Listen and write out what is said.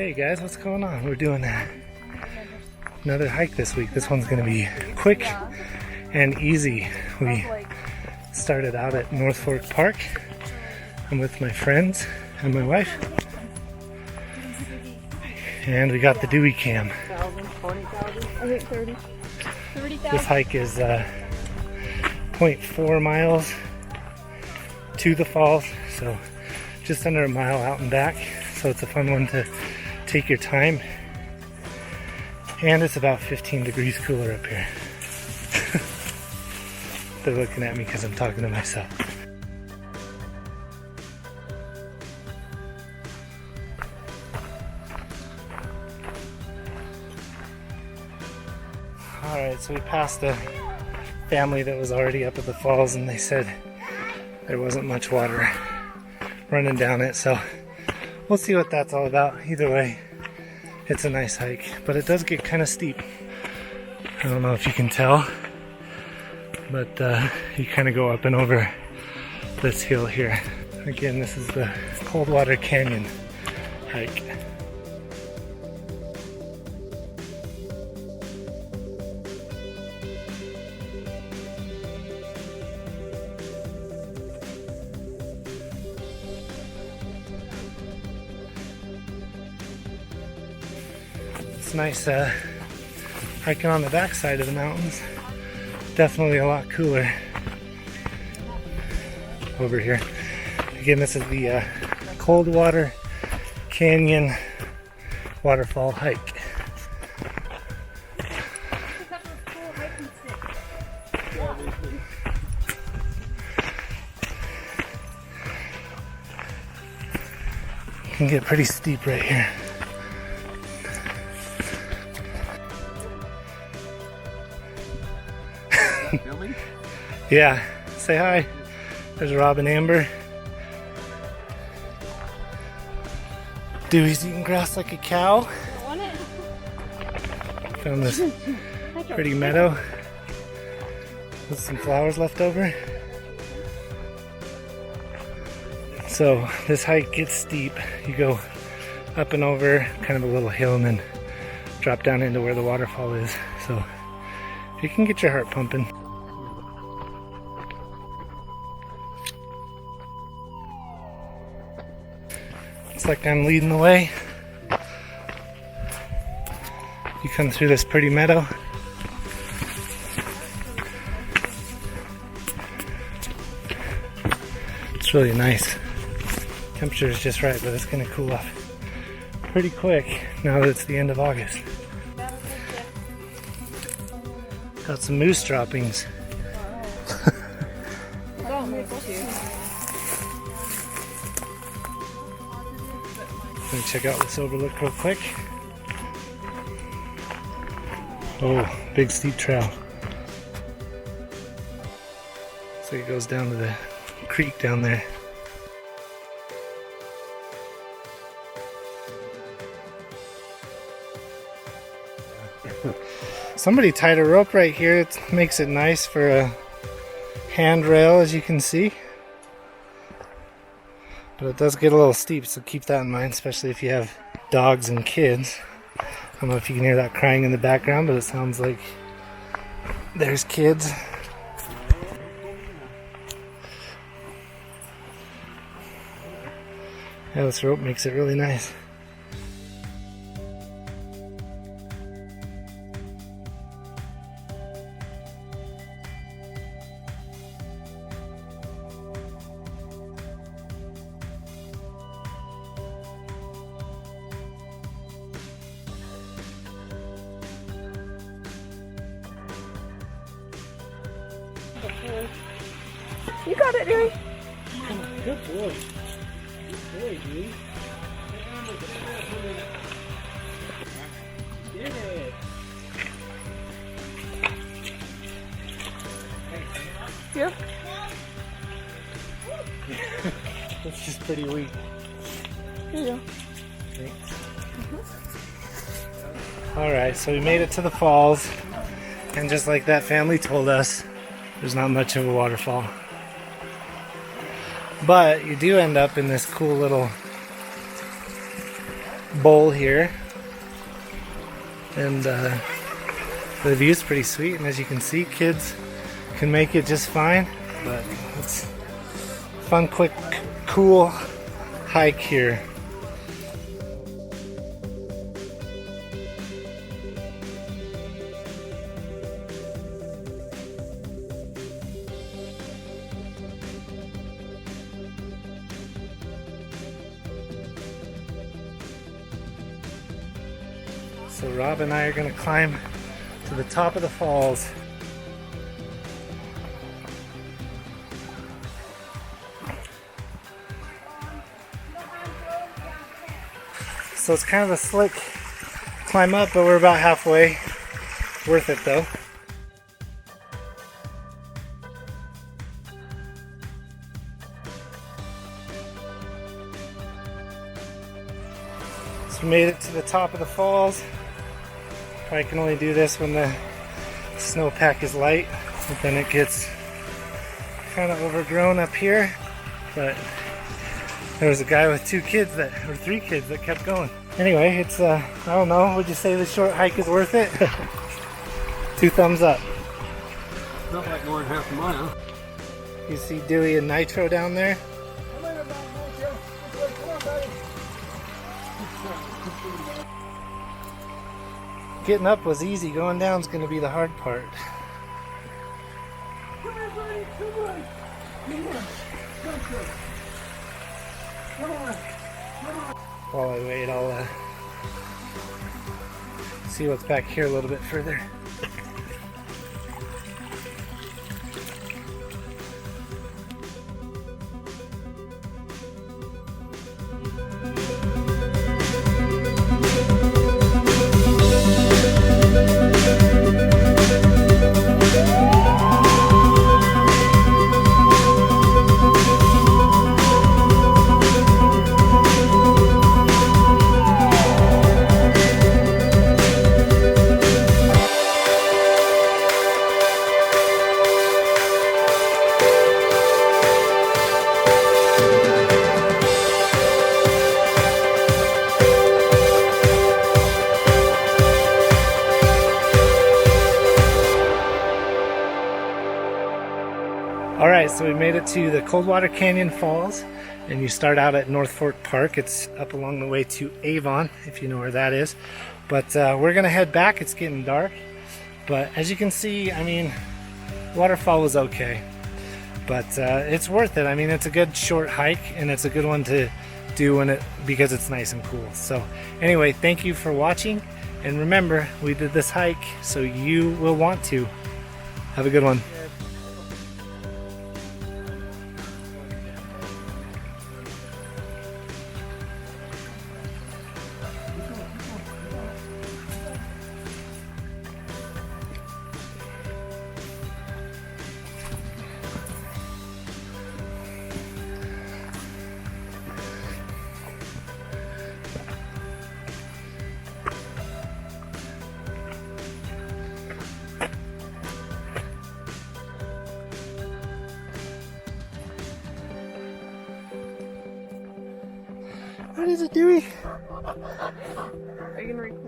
Hey guys, what's going on? We're doing another hike this week. This one's gonna be quick and easy. We started out at North Fork Park. I'm with my friends and my wife. And we got the Dewey Cam. I think 30. 30,000. This hike is 0.4 miles to the falls, so just under a mile out and back. So it's a fun one to take your time. And it's about 15 degrees cooler up here. They're looking at me because I'm talking to myself. Alright, so we passed a family that was already up at the falls, and they said there wasn't much water running down it, so we'll see what that's all about. Either way, it's a nice hike, but it does get kind of steep. I don't know if you can tell, but you kind of go up and over this hill here. Again, this is the Coldwater Canyon hike. It's nice hiking on the backside of the mountains. Definitely a lot cooler over here. Again, this is the Coldwater Canyon Waterfall hike. It can get pretty steep right here. Filming? Yeah, say hi. There's Rob and Amber. Dewey's eating grass like a cow. Found this pretty meadow with some flowers left over. So this hike gets steep. You go up and over kind of a little hill and then drop down into where the waterfall is. So you can get your heart pumping. Looks like I'm leading the way. You come through this pretty meadow. It's really nice. Temperature is just right, but it's gonna cool off pretty quick now that it's the end of August. Got some moose droppings. Don't make you. Let me check out this overlook real quick. Oh, big steep trail. So it goes down to the creek down there. Somebody tied a rope right here. It makes it nice for a handrail, as you can see. But it does get a little steep, so keep that in mind, especially if you have dogs and kids. I don't know if you can hear that crying in the background, but it sounds like there's kids. Yeah, this rope makes it really nice. You got it, Dewey. Good boy. Boy, dude. Did it. Yeah. That's just pretty weak. Here you go. Alright, so we made it to the falls, and just like that family told us, there's not much of a waterfall. But you do end up in this cool little bowl here. And the view's pretty sweet, and as you can see, kids can make it just fine. But it's a fun, quick, cool hike here. So Rob and I are going to climb to the top of the falls. So it's kind of a slick climb up, but we're about halfway. Worth it though. So we made it to the top of the falls. Probably can only do this when the snowpack is light, but then it gets kind of overgrown up here. But there was a guy with 3 kids that kept going. Anyway, it's I don't know, would you say the short hike is worth it? 2 thumbs up. Not like more than half a mile. You see Dewey and Nitro down there? Getting up was easy, going down's going to be the hard part. While I wait, I'll see what's back here a little bit further. Alright, so we made it to the Coldwater Canyon Falls, and you start out at North Fork Park. It's up along the way to Avon, if you know where that is. But we're going to head back. It's getting dark. But as you can see, I mean, Waterfall was okay. But it's worth it. I mean, it's a good short hike, and it's a good one to do because it's nice and cool. So anyway, thank you for watching. And remember, we did this hike, so you will want to. Have a good one. What is it, Dewey? Are you gonna record?